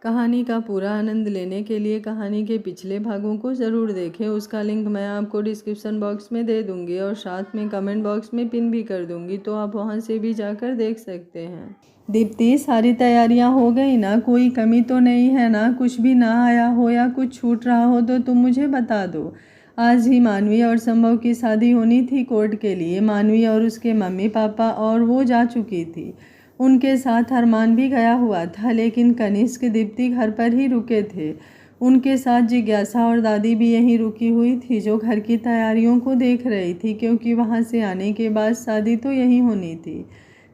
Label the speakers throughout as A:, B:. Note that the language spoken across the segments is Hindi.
A: कहानी का पूरा आनंद लेने के लिए कहानी के पिछले भागों को ज़रूर देखें। उसका लिंक मैं आपको डिस्क्रिप्शन बॉक्स में दे दूंगी और साथ में कमेंट बॉक्स में पिन भी कर दूंगी, तो आप वहां से भी जाकर देख सकते हैं। दीप्ति, सारी तैयारियां हो गई ना? कोई कमी तो नहीं है ना? कुछ भी ना आया हो या कुछ छूट रहा हो तो तुम मुझे बता दो। आज ही मानवी और संभव की शादी होनी थी कोर्ट के लिए। मानवी और उसके मम्मी पापा और वो जा चुकी थी। उनके साथ अरमान भी गया हुआ था, लेकिन कनिष्क दीप्ति घर पर ही रुके थे। उनके साथ जिज्ञासा और दादी भी यहीं रुकी हुई थी, जो घर की तैयारियों को देख रही थी, क्योंकि वहां से आने के बाद शादी तो यहीं होनी थी।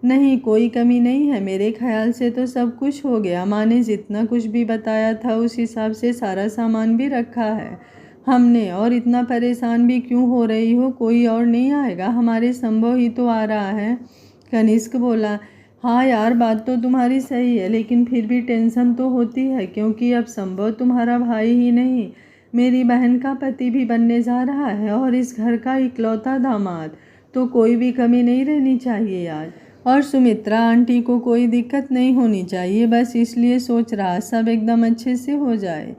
A: नहीं, कोई कमी नहीं है। मेरे ख्याल से तो सब कुछ हो गया। माँ ने जितना कुछ भी बताया था उस हिसाब से सारा सामान भी रखा है हमने। और इतना परेशान भी क्यों हो रही हो? कोई और नहीं आएगा, हमारे संभव ही तो आ रहा है। कनिष्क बोला, हाँ यार, बात तो तुम्हारी सही है, लेकिन फिर भी टेंशन तो होती है, क्योंकि अब संभव तुम्हारा भाई ही नहीं, मेरी बहन का पति भी बनने जा रहा है और इस घर का इकलौता दामाद। तो कोई भी कमी नहीं रहनी चाहिए यार। और सुमित्रा आंटी को कोई दिक्कत नहीं होनी चाहिए, बस इसलिए सोच रहा सब एकदम अच्छे से हो जाए।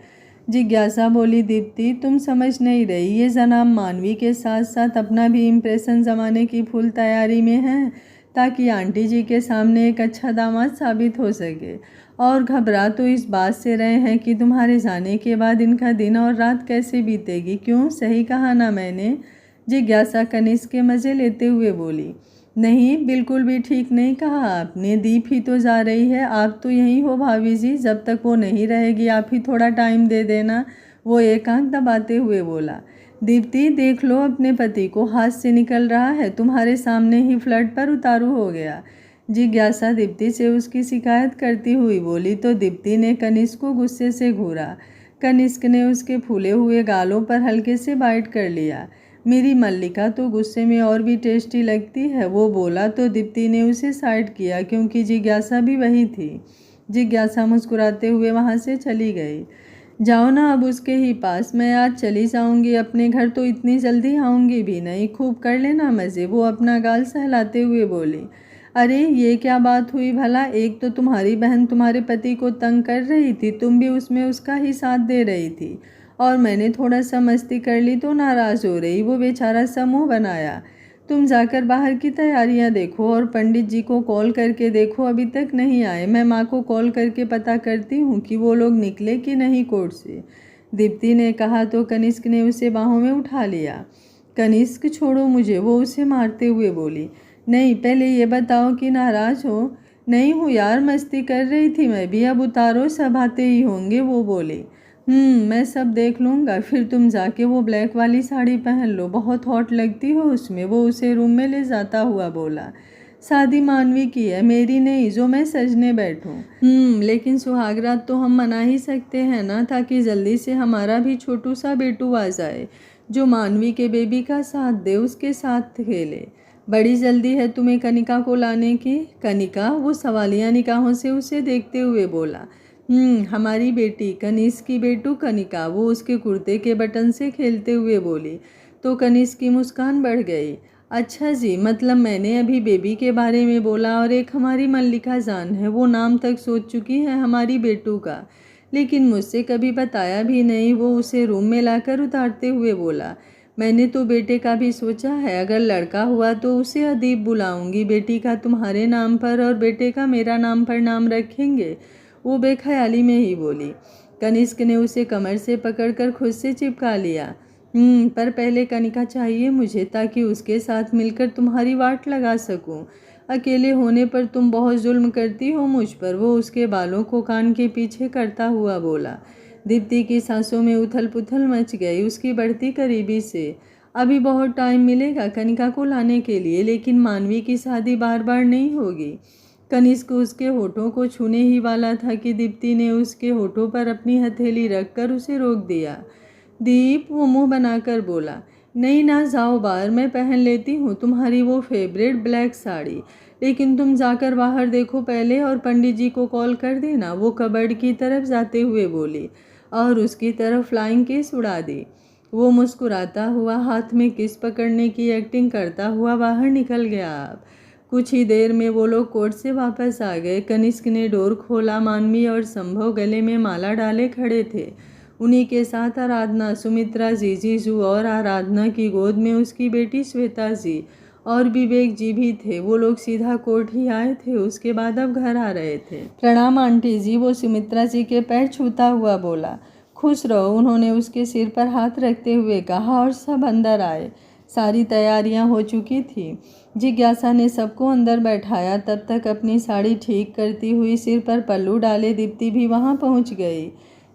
A: जिज्ञासा बोली, दीप्ति तुम समझ नहीं रही। ये जनाब मानवी के साथ साथ अपना भी इम्प्रेशन जमाने की फुल तैयारी में है, ताकि आंटी जी के सामने एक अच्छा दामाद साबित हो सके। और घबरा तो इस बात से रहे हैं कि तुम्हारे जाने के बाद इनका दिन और रात कैसे बीतेगी। क्यों, सही कहा ना मैंने? जिज्ञासा कनिष्क के मज़े लेते हुए बोली, नहीं, बिल्कुल भी ठीक नहीं कहा आपने। दीप ही तो जा रही है, आप तो यहीं हो भाभी जी। जब तक वो नहीं रहेगी आप ही थोड़ा टाइम दे देना, वो एक आंख दबाते हुए बोला। दीप्ति, देख लो अपने पति को, हाथ से निकल रहा है, तुम्हारे सामने ही फ्लर्ट पर उतारू हो गया। जिज्ञासा दीप्ति से उसकी शिकायत करती हुई बोली, तो दीप्ति ने कनिष्क को गुस्से से घूरा। कनिष्क ने उसके फूले हुए गालों पर हल्के से बाइट कर लिया। मेरी मल्लिका तो गुस्से में और भी टेस्टी लगती है, वो बोला, तो दीप्ति ने उसे साइड किया, क्योंकि जिज्ञासा भी वही थी। जिज्ञासा मुस्कुराते हुए वहां से चली गई। जाओ ना अब उसके ही पास, मैं आज चली जाऊंगी अपने घर, तो इतनी जल्दी आऊंगी भी नहीं। खूब कर लेना मज़े, वो अपना गाल सहलाते हुए बोली। अरे ये क्या बात हुई भला? एक तो तुम्हारी बहन तुम्हारे पति को तंग कर रही थी, तुम भी उसमें उसका ही साथ दे रही थी, और मैंने थोड़ा सा मस्ती कर ली तो नाराज़ हो रही। वो बेचारा सा मुँह बनाया। तुम जाकर बाहर की तैयारियां देखो और पंडित जी को कॉल करके देखो, अभी तक नहीं आए। मैं माँ को कॉल करके पता करती हूँ कि वो लोग निकले कि नहीं कोर्ट से। दीप्ति ने कहा, तो कनिष्क ने उसे बाहों में उठा लिया। कनिष्क, छोड़ो मुझे, वो उसे मारते हुए बोली। नहीं, पहले ये बताओ कि नाराज हो? नहीं हूँ यार, मस्ती कर रही थी मैं भी। अब उतारो, सब आते ही होंगे, वो बोले। मैं सब देख लूँगा। फिर तुम जाके वो ब्लैक वाली साड़ी पहन लो, बहुत हॉट लगती हो उसमें, वो उसे रूम में ले जाता हुआ बोला। शादी मानवी की है, मेरी नहीं, जो मैं सजने बैठूं। लेकिन सुहागरात तो हम मना ही सकते हैं ना, ताकि जल्दी से हमारा भी छोटू सा बेटू आ जाए, जो मानवी के बेबी का साथ दे, उसके साथ खेले। बड़ी जल्दी है तुम्हें कनिका को लाने की? कनिका, वो सवालिया निगाहों से उसे देखते हुए बोला। हमारी बेटी, कनिष्क की बेटू कनिका, वो उसके कुर्ते के बटन से खेलते हुए बोली। तो कनिष्क की मुस्कान बढ़ गई। अच्छा जी, मतलब मैंने अभी बेबी के बारे में बोला, और एक हमारी मल्लिका जान है, वो नाम तक सोच चुकी है हमारी बेटू का, लेकिन मुझसे कभी बताया भी नहीं। वो उसे रूम में लाकर उतारते हुए बोला। मैंने तो बेटे का भी सोचा है, अगर लड़का हुआ तो उसे अदीब बुलाऊंगी, बेटी का तुम्हारे नाम पर और बेटे का मेरा नाम पर नाम रखेंगे, वो बेख्याली में ही बोली। कनिष्क ने उसे कमर से पकड़कर खुद से चिपका लिया। पर पहले कनिका चाहिए मुझे, ताकि उसके साथ मिलकर तुम्हारी वाट लगा सकूं। अकेले होने पर तुम बहुत जुल्म करती हो मुझ पर, वो उसके बालों को कान के पीछे करता हुआ बोला। दीप्ति की सांसों में उथल पुथल मच गई उसकी बढ़ती करीबी से। अभी बहुत टाइम मिलेगा कनिका को लाने के लिए, लेकिन मानवी की शादी बार बार नहीं होगी। कनिष्क उसके होठों को छूने ही वाला था कि दीप्ति ने उसके होठों पर अपनी हथेली रखकर उसे रोक दिया। दीप, वो मुंह बनाकर बोला। नहीं ना, जाओ बाहर, मैं पहन लेती हूँ तुम्हारी वो फेवरेट ब्लैक साड़ी, लेकिन तुम जाकर बाहर देखो पहले, और पंडित जी को कॉल कर देना, वो कबर्ड की तरफ जाते हुए बोली, और उसकी तरफ फ्लाइंग किस उड़ा दी। वो मुस्कुराता हुआ हाथ में किस पकड़ने की एक्टिंग करता हुआ बाहर निकल गया। कुछ ही देर में वो लोग कोर्ट से वापस आ गए। कनिष्क ने डोर खोला। मानवी और संभव गले में माला डाले खड़े थे। उन्हीं के साथ आराधना, सुमित्रा जी, जीजू और आराधना की गोद में उसकी बेटी श्वेता जी और विवेक जी भी थे। वो लोग सीधा कोर्ट ही आए थे, उसके बाद अब घर आ रहे थे। प्रणाम आंटी जी, वो सुमित्रा जी के पैर छूता हुआ बोला। खुश रहो, उन्होंने उसके सिर पर हाथ रखते हुए कहा और सब अंदर आए। सारी तैयारियां हो चुकी थी। जिज्ञासा ने सबको अंदर बैठाया। तब तक अपनी साड़ी ठीक करती हुई सिर पर पल्लू डाले दीप्ति भी वहां पहुंच गई।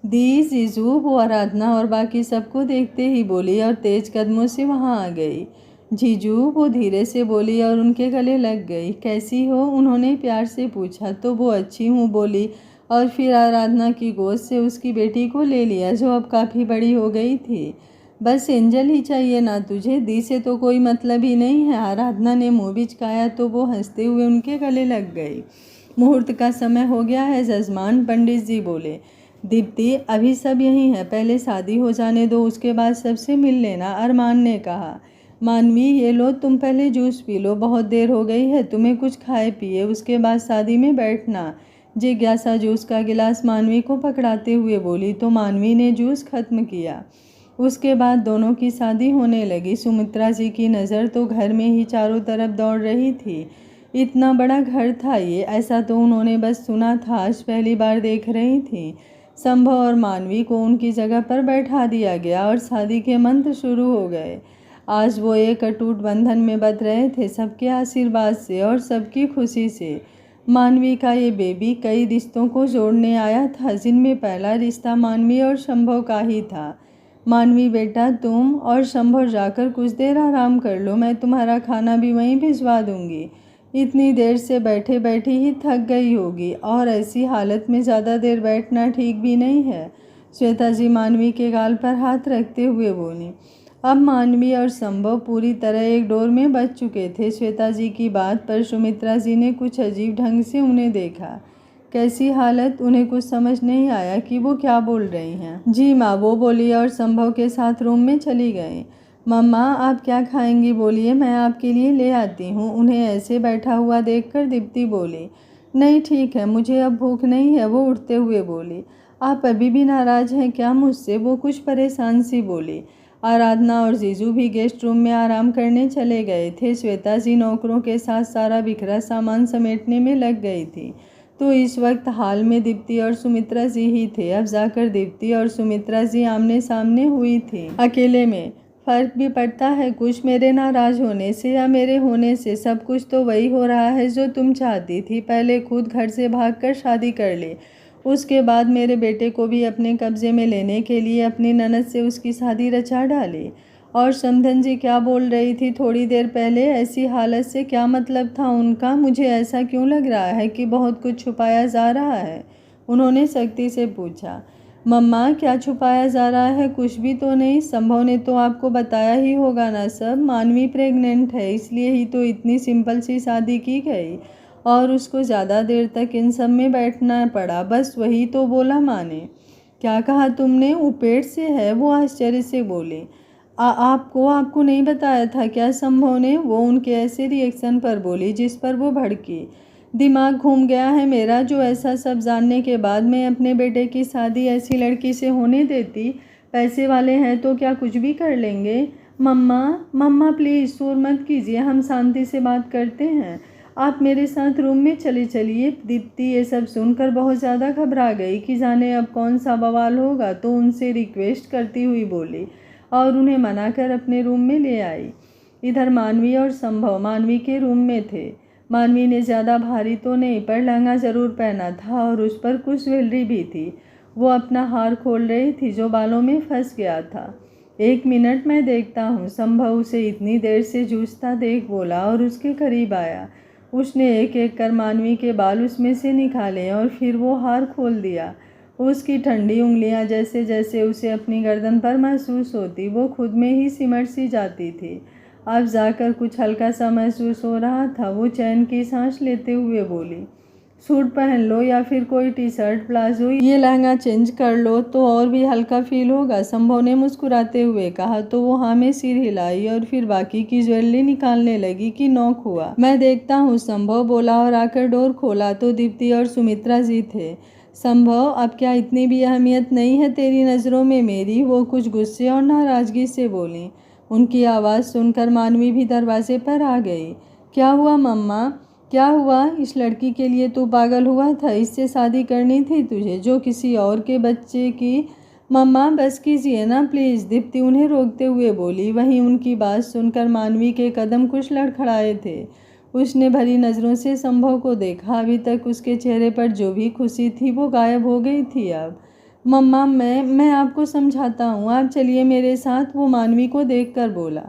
A: दी, जीजू, वो आराधना और बाकी सबको देखते ही बोली और तेज कदमों से वहां आ गई। जीजू, वो धीरे से बोली और उनके गले लग गई। कैसी हो, उन्होंने प्यार से पूछा। तो वो अच्छी हूँ बोली और फिर आराधना की गोद से उसकी बेटी को ले लिया जो अब काफ़ी बड़ी हो गई थी। बस एंजल ही चाहिए ना तुझे, दी से तो कोई मतलब ही नहीं है। आराधना ने मुँह बिचकाया तो वो हंसते हुए उनके गले लग गई। मुहूर्त का समय हो गया है जजमान, पंडित जी बोले। दीप्ति, अभी सब यहीं है, पहले शादी हो जाने दो, उसके बाद सबसे मिल लेना, अरमान ने कहा। मानवी, ये लो तुम पहले जूस पी लो, बहुत देर हो गई है, तुम्हें कुछ खाए पिए, उसके बाद शादी में बैठना। जिज्ञासा जूस का गिलास मानवी को पकड़ाते हुए बोली तो मानवी ने जूस खत्म किया। उसके बाद दोनों की शादी होने लगी। सुमित्रा जी की नज़र तो घर में ही चारों तरफ दौड़ रही थी। इतना बड़ा घर था ये, ऐसा तो उन्होंने बस सुना था, आज पहली बार देख रही थी। संभव और मानवी को उनकी जगह पर बैठा दिया गया और शादी के मंत्र शुरू हो गए। आज वो एक अटूट बंधन में बंध रहे थे, सबके आशीर्वाद से और सबकी खुशी से। मानवी का ये बेबी कई रिश्तों को जोड़ने आया था, जिनमें पहला रिश्ता मानवी और संभव का ही था। मानवी बेटा, तुम और संभव जाकर कुछ देर आराम कर लो, मैं तुम्हारा खाना भी वहीं भिजवा दूंगी। इतनी देर से बैठे बैठे ही थक गई होगी और ऐसी हालत में ज़्यादा देर बैठना ठीक भी नहीं है। श्वेता जी मानवी के गाल पर हाथ रखते हुए बोली। अब मानवी और संभव पूरी तरह एक डोर में बच चुके थे। श्वेता जी की बात पर सुमित्रा जी ने कुछ अजीब ढंग से उन्हें देखा। कैसी हालत, उन्हें कुछ समझ नहीं आया कि वो क्या बोल रही हैं। जी माँ, वो बोली और संभव के साथ रूम में चली गई। मम्मा, आप क्या खाएंगी बोलिए, मैं आपके लिए ले आती हूँ। उन्हें ऐसे बैठा हुआ देखकर दीप्ति बोली। नहीं ठीक है, मुझे अब भूख नहीं है, वो उठते हुए बोली। आप अभी भी नाराज़ हैं क्या मुझसे, वो कुछ परेशान सी बोली। आराधना और जीजू भी गेस्ट रूम में आराम करने चले गए थे। श्वेता जी नौकरों के साथ सारा बिखरा सामान समेटने में लग गई थी। तो इस वक्त हाल में दीप्ति और सुमित्रा जी ही थे। अब जाकर दीप्ति और सुमित्रा जी आमने सामने हुई थी। अकेले में फर्क भी पड़ता है कुछ, मेरे नाराज होने से या मेरे होने से, सब कुछ तो वही हो रहा है जो तुम चाहती थी। पहले खुद घर से भागकर शादी कर ले, उसके बाद मेरे बेटे को भी अपने कब्जे में लेने के लिए अपनी ननद से उसकी शादी रचा डाली। और समधन जी क्या बोल रही थी थोड़ी देर पहले, ऐसी हालत से क्या मतलब था उनका। मुझे ऐसा क्यों लग रहा है कि बहुत कुछ छुपाया जा रहा है, उन्होंने शक्ति से पूछा। मम्मा, क्या छुपाया जा रहा है, कुछ भी तो नहीं। संभव ने तो आपको बताया ही होगा ना सब, मानवी प्रेग्नेंट है, इसलिए ही तो इतनी सिंपल सी शादी की गई और उसको ज़्यादा देर तक इन सब में बैठना पड़ा, बस वही तो बोला माँ ने। क्या कहा तुमने, वो पेट से है, वो आश्चर्य से बोली। आपको नहीं बताया था क्या संभव ने, वो उनके ऐसे रिएक्शन पर बोली जिस पर वो भड़की। दिमाग घूम गया है मेरा, जो ऐसा सब जानने के बाद मैं अपने बेटे की शादी ऐसी लड़की से होने देती। पैसे वाले हैं तो क्या कुछ भी कर लेंगे। मम्मा प्लीज़ शोर मत कीजिए, हम शांति से बात करते हैं, आप मेरे साथ रूम में चले चलिए। दीप्ति ये सब सुनकर बहुत ज़्यादा घबरा गई कि जाने अब कौन सा बवाल होगा, तो उनसे रिक्वेस्ट करती हुई बोली और उन्हें मना कर अपने रूम में ले आई। इधर मानवी और संभव मानवी के रूम में थे। मानवी ने ज़्यादा भारी तो नहीं पर लहंगा ज़रूर पहना था और उस पर कुछ ज्वेलरी भी थी। वो अपना हार खोल रही थी जो बालों में फंस गया था। 1 मिनट, मैं देखता हूँ, संभव उसे इतनी देर से जूझता देख बोला और उसके करीब आया। उसने एक एक कर मानवी के बाल उसमें से निकाले और फिर वो हार खोल दिया। उसकी ठंडी उंगलियां जैसे जैसे उसे अपनी गर्दन पर महसूस होती, वो खुद में ही सिमट सी जाती थी। अब जाकर कुछ हल्का सा महसूस हो रहा था। वो चैन की सांस लेते हुए बोली, सूट पहन लो या फिर कोई टी शर्ट प्लाजो, ये लहंगा चेंज कर लो तो और भी हल्का फील होगा, संभव ने मुस्कुराते हुए कहा। तो वो हाँ में सिर हिलाई और फिर बाकी की ज्वेलरी निकालने लगी कि नॉक हुआ। मैं देखता हूँ, संभव बोला और आकर डोर खोला तो दीप्ति और सुमित्रा जी थे। संभव, अब क्या इतनी भी अहमियत नहीं है तेरी नज़रों में मेरी? वो कुछ गुस्से और नाराज़गी से बोली। उनकी आवाज़ सुनकर मानवी भी दरवाजे पर आ गई। क्या हुआ मम्मा? क्या हुआ? इस लड़की के लिए तू पागल हुआ था? इससे शादी करनी थी तुझे जो किसी और के बच्चे की? मम्मा बस कीजिए ना प्लीज़, दीप्ति उन्हें रोकते हुए बोली। वहीं उनकी बात सुनकर मानवी के कदम कुछ लड़खड़ाए थे। उसने भरी नज़रों से संभव को देखा। अभी तक उसके चेहरे पर जो भी खुशी थी वो गायब हो गई थी अब। मम्मा मैं आपको समझाता हूँ, आप चलिए मेरे साथ, वो मानवी को देखकर बोला।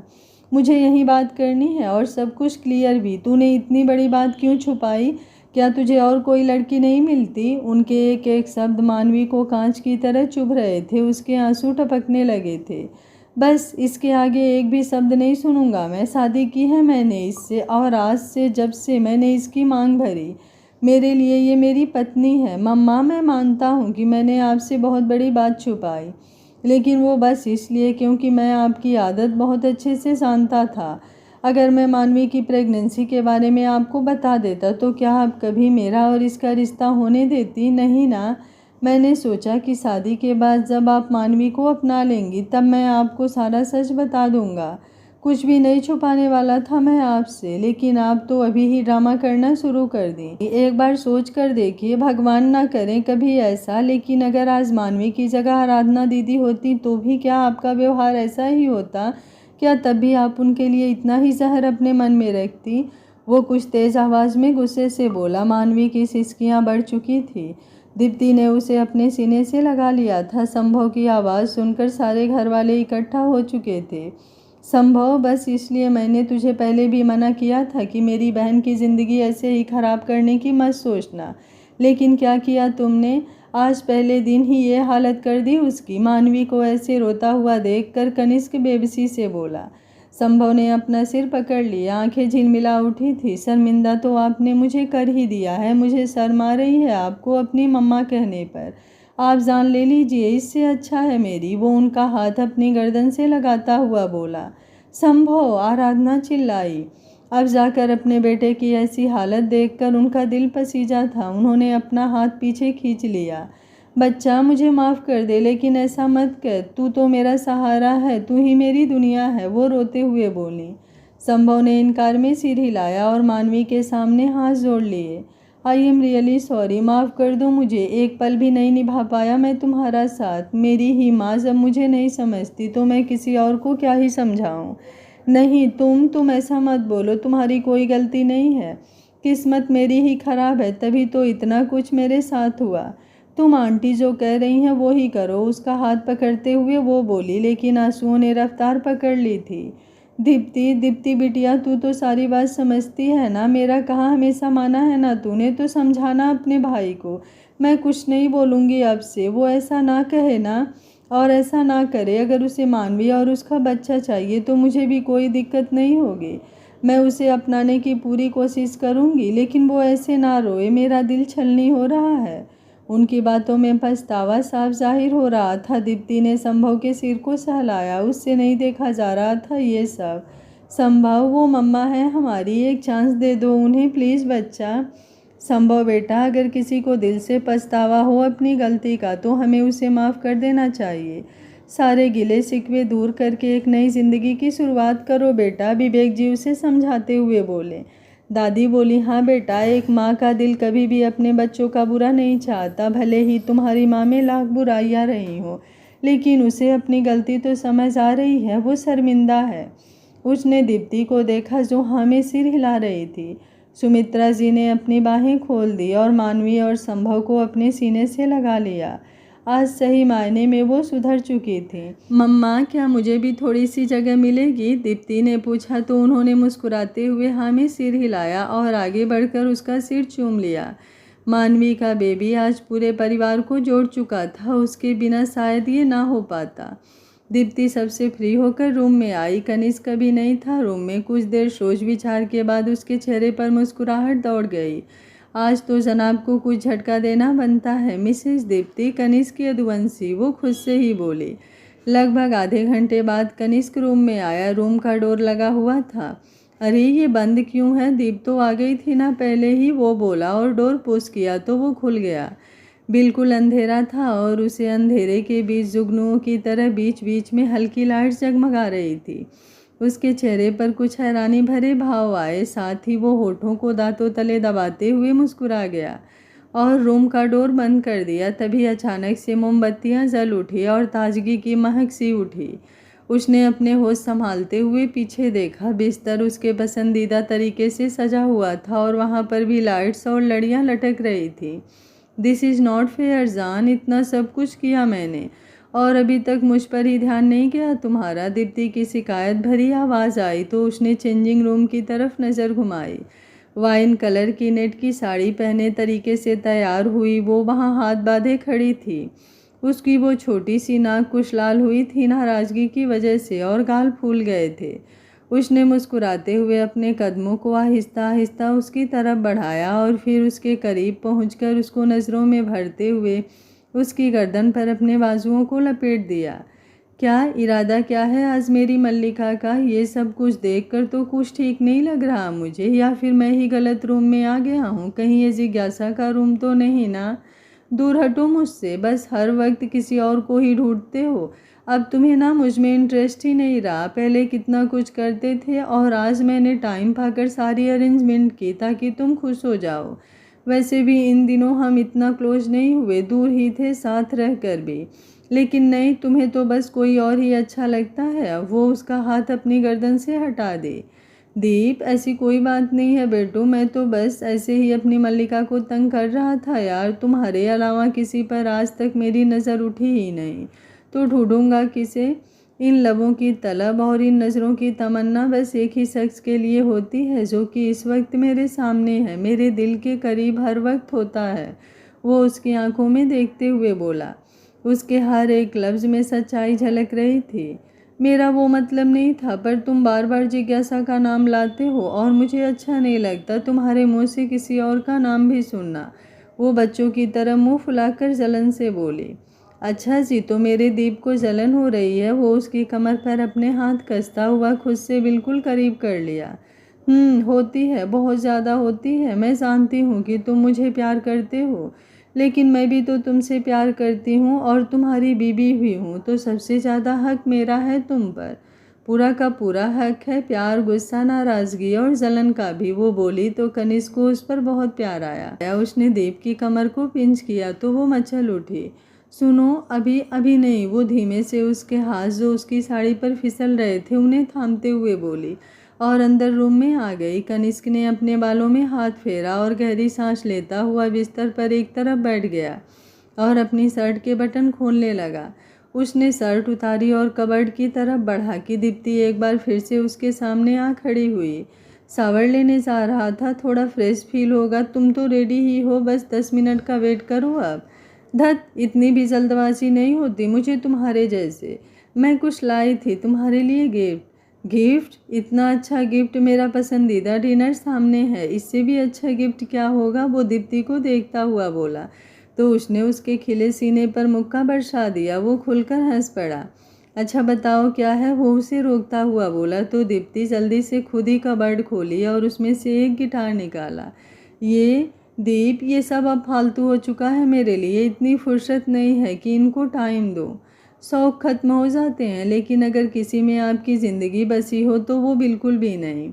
A: मुझे यही बात करनी है और सब कुछ क्लियर भी। तूने इतनी बड़ी बात क्यों छुपाई? क्या तुझे और कोई लड़की नहीं मिलती? उनके एक एक शब्द मानवी को कांच की तरह चुभ रहे थे। उसके आंसू टपकने लगे थे। बस इसके आगे एक भी शब्द नहीं सुनूंगा मैं। शादी की है मैंने इससे, और आज से जब से मैंने इसकी मांग भरी, मेरे लिए ये मेरी पत्नी है। मम्मा मैं मानता हूँ कि मैंने आपसे बहुत बड़ी बात छुपाई, लेकिन वो बस इसलिए क्योंकि मैं आपकी आदत बहुत अच्छे से जानता था। अगर मैं मानवी की प्रेगनेंसी के बारे में आपको बता देता तो क्या आप कभी मेरा और इसका रिश्ता होने देती? नहीं ना। मैंने सोचा कि शादी के बाद जब आप मानवी को अपना लेंगी तब मैं आपको सारा सच बता दूंगा। कुछ भी नहीं छुपाने वाला था मैं आपसे, लेकिन आप तो अभी ही ड्रामा करना शुरू कर दी। एक बार सोच कर देखिए, भगवान ना करें कभी ऐसा, लेकिन अगर आज मानवी की जगह आराधना दीदी होती तो भी क्या आपका व्यवहार ऐसा ही होता? क्या तब भी आप उनके लिए इतना ही जहर अपने मन में रखती? वो कुछ तेज आवाज़ में गुस्से से बोला। मानवी की सिसकियाँ बढ़ चुकी थी। दीप्ति ने उसे अपने सीने से लगा लिया था। संभव की आवाज़ सुनकर सारे घर वाले इकट्ठा हो चुके थे। संभव, बस इसलिए मैंने तुझे पहले भी मना किया था कि मेरी बहन की ज़िंदगी ऐसे ही ख़राब करने की मत सोचना, लेकिन क्या किया तुमने? आज पहले दिन ही ये हालत कर दी उसकी। मानवी को ऐसे रोता हुआ देखकर कनिष्क बेबसी से बोला। संभव ने अपना सिर पकड़ लिया, आंखें झिलमिला उठी थी। शर्मिंदा तो आपने मुझे कर ही दिया है। मुझे शर्म आ रही है आपको अपनी मम्मा कहने पर। आप जान ले लीजिए, इससे अच्छा है मेरी। वो उनका हाथ अपनी गर्दन से लगाता हुआ बोला। संभव, आराधना चिल्लाई। अब जाकर अपने बेटे की ऐसी हालत देखकर उनका दिल पसीजा था। उन्होंने अपना हाथ पीछे खींच लिया। बच्चा मुझे माफ़ कर दे, लेकिन ऐसा मत कर। तू तो मेरा सहारा है, तू ही मेरी दुनिया है, वो रोते हुए बोली। संभव ने इनकार में सिर हिलाया और मानवी के सामने हाथ जोड़ लिए। आई एम रियली सॉरी, माफ़ कर दो मुझे। एक पल भी नहीं निभा पाया मैं तुम्हारा साथ। मेरी ही माँ जब मुझे नहीं समझती तो मैं किसी और को क्या ही समझाऊँ। नहीं, तुम ऐसा मत बोलो, तुम्हारी कोई गलती नहीं है। किस्मत मेरी ही खराब है, तभी तो इतना कुछ मेरे साथ हुआ। तुम आंटी जो कह रही हैं वो ही करो, उसका हाथ पकड़ते हुए वो बोली, लेकिन आंसुओं ने रफ्तार पकड़ ली थी। दीप्ति, दीप्ति बिटिया, तू तो सारी बात समझती है ना? मेरा कहाँ हमेशा माना है ना तूने? तो समझाना अपने भाई को। मैं कुछ नहीं बोलूँगी अब से, वो ऐसा ना कहे ना, और ऐसा ना करे। अगर उसे मानवी और उसका बच्चा चाहिए तो मुझे भी कोई दिक्कत नहीं होगी। मैं उसे अपनाने की पूरी कोशिश करूँगी, लेकिन वो ऐसे ना रोए, मेरा दिल छलनी हो रहा है। उनकी बातों में पछतावा साफ जाहिर हो रहा था। दीप्ति ने संभव के सिर को सहलाया। उससे नहीं देखा जा रहा था ये सब। संभव, वो मम्मा है हमारी, एक चांस दे दो उन्हें प्लीज़ बच्चा। संभव बेटा, अगर किसी को दिल से पछतावा हो अपनी गलती का तो हमें उसे माफ़ कर देना चाहिए। सारे गिले शिकवे दूर करके एक नई ज़िंदगी की शुरुआत करो बेटा, विवेक जी उसे समझाते हुए बोले। दादी बोली, हाँ बेटा, एक माँ का दिल कभी भी अपने बच्चों का बुरा नहीं चाहता। भले ही तुम्हारी माँ में लाख बुराइयाँ रही हो, लेकिन उसे अपनी गलती तो समझ आ रही है। वो शर्मिंदा है। उसने दीप्ति को देखा जो हाँ में सिर हिला रही थी। सुमित्रा जी ने अपनी बाहें खोल दी और मानवी और संभव को अपने सीने से लगा लिया। आज सही मायने में वो सुधर चुकी थी। मम्मा, क्या मुझे भी थोड़ी सी जगह मिलेगी? दीप्ति ने पूछा तो उन्होंने मुस्कुराते हुए हाँ में सिर हिलाया और आगे बढ़कर उसका सिर चूम लिया। मानवी का बेबी आज पूरे परिवार को जोड़ चुका था, उसके बिना शायद ये ना हो पाता। दीप्ति सबसे फ्री होकर रूम में आई। कनिष्क कभी नहीं था रूम में। कुछ देर सोच विचार के बाद उसके चेहरे पर मुस्कुराहट दौड़ गई। आज तो जनाब को कुछ झटका देना बनता है। मिसेस दीप्ति कनिष्क यदुवंशी, वो खुद से ही बोली। लगभग आधे घंटे बाद कनिष्क रूम में आया। रूम का डोर लगा हुआ था। अरे ये बंद क्यों है? दीप तो आ गई थी ना पहले ही, वो बोला और डोर पुश किया तो वो खुल गया। बिल्कुल अंधेरा था और उसे अंधेरे के बीच जुगनुओं की तरह बीच बीच में हल्की लाइट जगमगा रही थी। उसके चेहरे पर कुछ हैरानी भरे भाव आए, साथ ही वो होठों को दांतों तले दबाते हुए मुस्कुरा गया और रूम का डोर बंद कर दिया। तभी अचानक से मोमबत्तियां जल उठी और ताजगी की महक सी उठी। उसने अपने होश संभालते हुए पीछे देखा। बिस्तर उसके पसंदीदा तरीके से सजा हुआ था और वहाँ पर भी लाइट्स और लड़ियाँ लटक रही थी। दिस इज़ नॉट फेयर जान, इतना सब कुछ किया मैंने और अभी तक मुझ पर ही ध्यान नहीं गया तुम्हारा। दीप्ति की शिकायत भरी आवाज़ आई तो उसने चेंजिंग रूम की तरफ नज़र घुमाई। वाइन कलर की नेट की साड़ी पहने तरीके से तैयार हुई वो वहाँ हाथ बांधे खड़ी थी। उसकी वो छोटी सी नाक कुछ लाल हुई थी नाराज़गी की वजह से और गाल फूल गए थे। उसने मुस्कुराते हुए अपने कदमों को आहिस्ता आहिस्ता उसकी तरफ बढ़ाया और फिर उसके करीब पहुंचकर उसको नज़रों में भरते हुए उसकी गर्दन पर अपने बाजुओं को लपेट दिया। क्या इरादा क्या है आज मेरी मल्लिका का? ये सब कुछ देखकर तो कुछ ठीक नहीं लग रहा मुझे, या फिर मैं ही गलत रूम में आ गया हूँ? कहीं ये जिज्ञासा का रूम तो नहीं ना? दूर हटो मुझसे, बस हर वक्त किसी और को ही ढूंढते हो। अब तुम्हें ना मुझ में इंटरेस्ट ही नहीं रहा। पहले कितना कुछ करते थे और आज मैंने टाइम पाकर सारी अरेंजमेंट की ताकि तुम खुश हो जाओ। वैसे भी इन दिनों हम इतना क्लोज नहीं हुए, दूर ही थे साथ रहकर भी। लेकिन नहीं, तुम्हें तो बस कोई और ही अच्छा लगता है। वो उसका हाथ अपनी गर्दन से हटा दे। दीप, ऐसी कोई बात नहीं है बेटू, मैं तो बस ऐसे ही अपनी मल्लिका को तंग कर रहा था यार। तुम्हारे अलावा किसी पर आज तक मेरी नज़र उठी ही नहीं, तो ढूंढूंगा किसे? इन लबों की तलब और इन नज़रों की तमन्ना बस एक ही शख्स के लिए होती है जो कि इस वक्त मेरे सामने है, मेरे दिल के करीब हर वक्त होता है। वो उसकी आंखों में देखते हुए बोला। उसके हर एक लफ्ज़ में सच्चाई झलक रही थी। मेरा वो मतलब नहीं था, पर तुम बार बार जिज्ञासा का नाम लाते हो और मुझे अच्छा नहीं लगता तुम्हारे मुंह से किसी और का नाम भी सुनना। वो बच्चों की तरह मुंह फुलाकर जलन से बोली। अच्छा जी, तो मेरे दीप को जलन हो रही है? वो उसकी कमर पर अपने हाथ कसता हुआ खुद से बिल्कुल करीब कर लिया। होती है, बहुत ज़्यादा होती है। मैं जानती हूँ कि तुम मुझे प्यार करते हो, लेकिन मैं भी तो तुमसे प्यार करती हूँ और तुम्हारी बीवी भी हूँ, तो सबसे ज़्यादा हक मेरा है तुम पर। पूरा का पूरा हक है, प्यार, गुस्सा, नाराज़गी और जलन का भी। वो बोली तो कनिष्क को उस पर बहुत प्यार आया। उसने दीप की कमर को पिंच किया तो वो मचल उठी। सुनो, अभी अभी नहीं। वो धीमे से उसके हाथ जो उसकी साड़ी पर फिसल रहे थे उन्हें थामते हुए बोली और अंदर रूम में आ गई। कनिष्क ने अपने बालों में हाथ फेरा और गहरी सांस लेता हुआ बिस्तर पर एक तरफ बैठ गया और अपनी शर्ट के बटन खोलने लगा। उसने शर्ट उतारी और कबर्ड की तरफ बढ़ा कि दीप्ति एक बार फिर से उसके सामने आ खड़ी हुई। शावर लेने जा रहा था, थोड़ा फ्रेश फील होगा। तुम तो रेडी ही हो, बस 10 मिनट का वेट करो अब। धत, इतनी भी जल्दबाजी नहीं होती मुझे तुम्हारे जैसे। मैं कुछ लाई थी तुम्हारे लिए गिफ्ट। गिफ्ट? इतना अच्छा गिफ्ट? मेरा पसंदीदा डिनर सामने है, इससे भी अच्छा गिफ्ट क्या होगा? वो दीप्ति को देखता हुआ बोला तो उसने उसके खिले सीने पर मुक्का बरसा दिया। वो खुलकर हंस पड़ा। अच्छा बताओ क्या है? वो उसे रोकता हुआ बोला तो दीप्ति जल्दी से खुद ही कबर्ड खोली और उसमें से एक गिटार निकाला। ये दीप, ये सब अब फालतू हो चुका है मेरे लिए। इतनी फुर्सत नहीं है कि इनको टाइम दो। शौक खत्म हो जाते हैं, लेकिन अगर किसी में आपकी ज़िंदगी बसी हो तो वो बिल्कुल भी नहीं।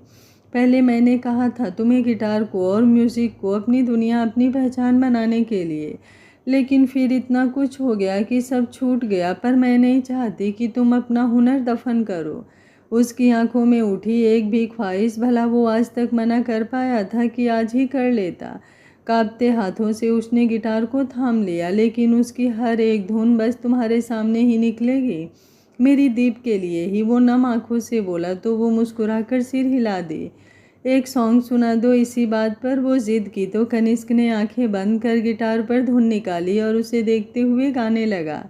A: पहले मैंने कहा था तुम्हें गिटार को और म्यूज़िक को अपनी दुनिया, अपनी पहचान बनाने के लिए, लेकिन फिर इतना कुछ हो गया कि सब छूट गया। पर मैं नहीं चाहती कि तुम अपना हुनर दफन करो। उसकी आंखों में उठी एक भी ख्वाहिश, भला वो आज तक मना कर पाया था कि आज ही कर लेता। कांपते हाथों से उसने गिटार को थाम लिया। लेकिन उसकी हर एक धुन बस तुम्हारे सामने ही निकलेगी, मेरी दीप के लिए ही। वो नम आंखों से बोला तो वो मुस्कुराकर सिर हिला दी। एक सॉन्ग सुना दो इसी बात पर। वो जिद की तो कनिष्क ने आंखें बंद कर गिटार पर धुन निकाली और उसे देखते हुए गाने लगा।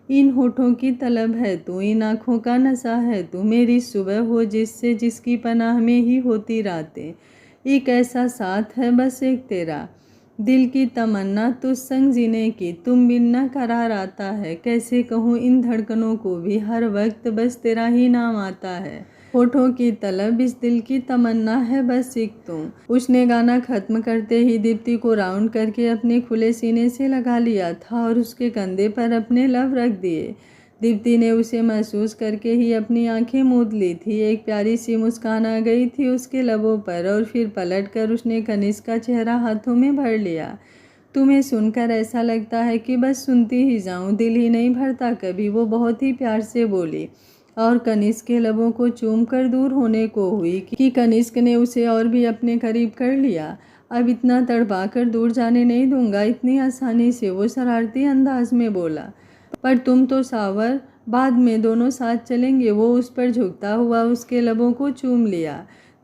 A: इन होठों की तलब है तू, इन आँखों का नशा है तू, मेरी सुबह हो जिससे जिसकी पनाह में ही होती रातें। एक ऐसा साथ है बस एक तेरा। दिल की तमन्ना तुझ संग जीने की, तुम बिन न करार आता है। कैसे कहूँ इन धड़कनों को भी, हर वक्त बस तेरा ही नाम आता है। होठों की तलब इस दिल की तमन्ना है, बस एक तुम। उसने गाना खत्म करते ही दीप्ति को राउंड करके अपने खुले सीने से लगा लिया था और उसके कंधे पर अपने लब रख दिए। दीप्ति ने उसे महसूस करके ही अपनी आंखें मूंद ली थी। एक प्यारी सी मुस्कान आ गई थी उसके लबों पर और फिर पलटकर उसने कनिष्क का चेहरा हाथों में भर लिया। तुम्हें सुनकर ऐसा लगता है कि बस सुनती ही जाऊं, दिल ही नहीं भरता कभी, वो बहुत ही प्यार से बोली और कनिष्क के लबों को चूम कर दूर होने को हुई कि कनिष्क ने उसे और भी अपने करीब कर लिया। अब इतना तड़पा कर दूर जाने नहीं दूंगा इतनी आसानी से, वो शरारती अंदाज में बोला। पर तुम तो सावर, बाद में दोनों साथ चलेंगे। वो उस पर झुकता हुआ उसके लबों को चूम लिया।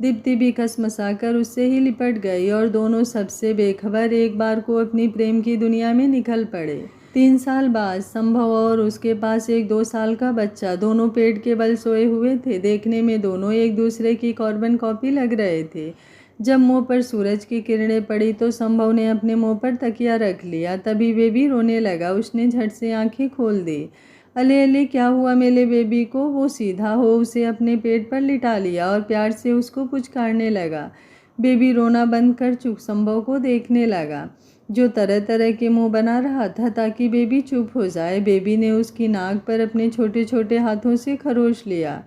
A: दीप्ति भी कसमसाकर उससे ही लिपट गई और दोनों सबसे बेखबर एक बार को अपनी प्रेम की दुनिया में निकल पड़े। 3 साल बाद संभव और उसके पास एक 2 साल का बच्चा, दोनों पेट के बल सोए हुए थे। देखने में दोनों एक दूसरे की कार्बन कॉपी लग रहे थे। जब मुंह पर सूरज की किरणें पड़ी तो संभव ने अपने मुंह पर तकिया रख लिया। तभी बेबी रोने लगा। उसने झट से आंखें खोल दी। अले अले क्या हुआ मेरे बेबी को? वो सीधा हो उसे अपने पेट पर लिटा लिया और प्यार से उसको पुचकारने लगा। बेबी रोना बंद कर चुप संभव को देखने लगा, जो तरह तरह के मुंह बना रहा था ताकि बेबी चुप हो जाए। बेबी ने उसकी नाक पर अपने छोटे छोटे हाथों से खरोच लिया।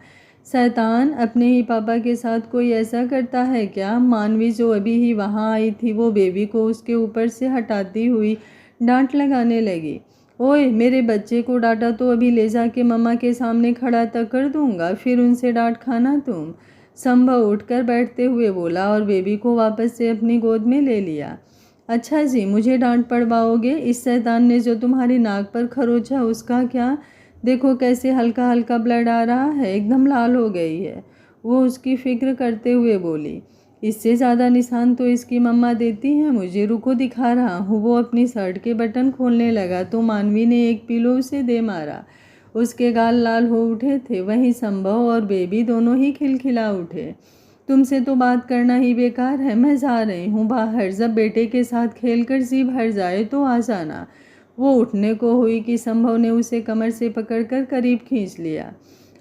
A: शैतान, अपने ही पापा के साथ कोई ऐसा करता है क्या? मानवी, जो अभी ही वहाँ आई थी, वो बेबी को उसके ऊपर से हटाती हुई डांट लगाने लगी। ओए, मेरे बच्चे को डांटा तो अभी ले जाके मम्मा के सामने खड़ा तक कर दूंगा, फिर उनसे डांट खाना तुम। संभव उठकर बैठते हुए बोला और बेबी को वापस से अपनी गोद में ले लिया। अच्छा जी, मुझे डांट पड़वाओगे? इस शैतान ने जो तुम्हारी नाक पर खरोचा उसका क्या? देखो कैसे हल्का हल्का ब्लड आ रहा है, एकदम लाल हो गई है। वो उसकी फिक्र करते हुए बोली। इससे ज़्यादा निशान तो इसकी मम्मा देती हैं मुझे, रुको दिखा रहा हूँ। वो अपनी शर्ट के बटन खोलने लगा तो मानवी ने एक पिलो उसे दे मारा। उसके गाल लाल हो उठे थे। वहीं संभव और बेबी दोनों ही खिलखिला उठे। तुमसे तो बात करना ही बेकार है, मैं जा रही हूँ बाहर। जब बेटे के साथ खेलकर जी भर जाए तो आ जाना। वो उठने को हुई कि संभव ने उसे कमर से पकड़कर करीब खींच लिया।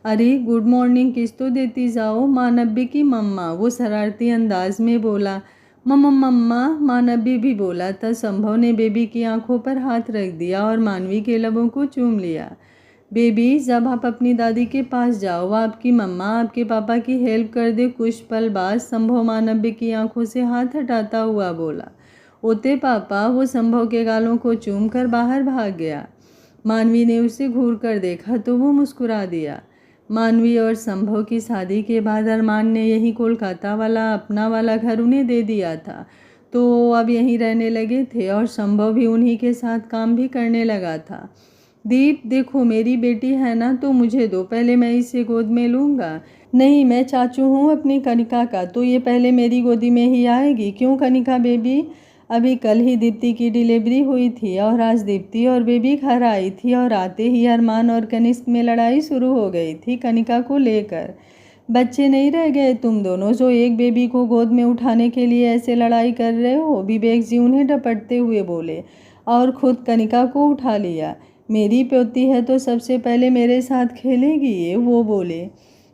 A: अरे गुड मॉर्निंग किस तो देती जाओ, मानव्य की मम्मा, वो शरारती अंदाज में बोला। मम्मा मम्मा, मानव्य भी बोला। तब संभव ने बेबी की आंखों पर हाथ रख दिया और मानवी के लबों को चूम लिया। बेबी, जब आप अपनी दादी के पास जाओ, वो आपकी मम्मा आपके पापा की हेल्प कर दे। कुछ पल बाद संभव मानव्य की आंखों से हाथ हटाता हुआ बोला। ओते पापा, वो संभव के गालों को चूम कर बाहर भाग गया। मानवी ने उसे घूर कर देखा तो वो मुस्कुरा दिया। मानवी और संभव की शादी के बाद अरमान ने यही कोलकाता वाला अपना वाला घर उन्हें दे दिया था, तो वो अब यहीं रहने लगे थे और संभव भी उन्हीं के साथ काम भी करने लगा था। दीप, देखो मेरी बेटी है ना, तो मुझे दो, पहले मैं इसे गोद में लूँगा। नहीं, मैं चाचू हूँ अपनी कनिका का, तो ये पहले मेरी गोदी में ही आएगी। क्यों कनिका बेबी? अभी कल ही दीप्ति की डिलीवरी हुई थी और आज दीप्ति और बेबी घर आई थी और आते ही अरमान और कनिष्क में लड़ाई शुरू हो गई थी कनिका को लेकर। बच्चे नहीं रह गए तुम दोनों जो एक बेबी को गोद में उठाने के लिए ऐसे लड़ाई कर रहे हो? विवेक जी उन्हें डपटते हुए बोले और खुद कनिका को उठा लिया। मेरी पोती है तो सबसे पहले मेरे साथ खेलेगी ये, वो बोले।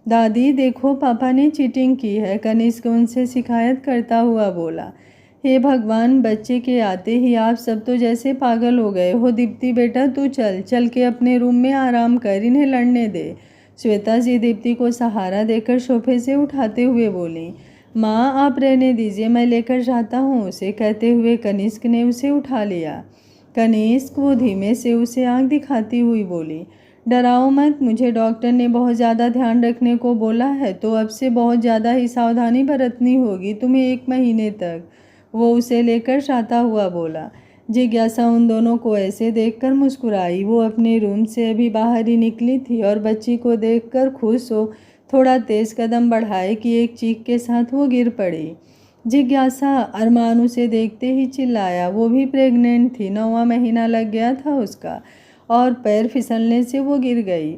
A: दादी देखो, पापा ने चीटिंग की है, कनिष्क उनसे शिकायत करता हुआ बोला। हे भगवान, बच्चे के आते ही आप सब तो जैसे पागल हो गए हो। दीप्ति बेटा तू चल चल के अपने रूम में आराम कर, इन्हें लड़ने दे। श्वेता जी दीप्ति को सहारा देकर सोफे से उठाते हुए बोली। माँ आप रहने दीजिए, मैं लेकर जाता हूँ उसे, कहते हुए कनिष्क ने उसे उठा लिया। कनिष्क, वो धीमे से उसे आँख दिखाती हुई बोली। डराओ मत, मुझे डॉक्टर ने बहुत ज़्यादा ध्यान रखने को बोला है, तो अब से बहुत ज़्यादा ही सावधानी बरतनी होगी तुम्हें 1 महीने तक, वो उसे लेकर जाता हुआ बोला। जिज्ञासा उन दोनों को ऐसे देखकर मुस्कुराई। वो अपने रूम से अभी बाहर ही निकली थी और बच्ची को देखकर खुश हो थोड़ा तेज कदम बढ़ाए कि एक चीख के साथ वो गिर पड़ी। जिज्ञासा, अरमान उसे देखते ही चिल्लाया। वो भी प्रेग्नेंट थी, 9वां महीना लग गया था उसका और पैर फिसलने से वो गिर गई।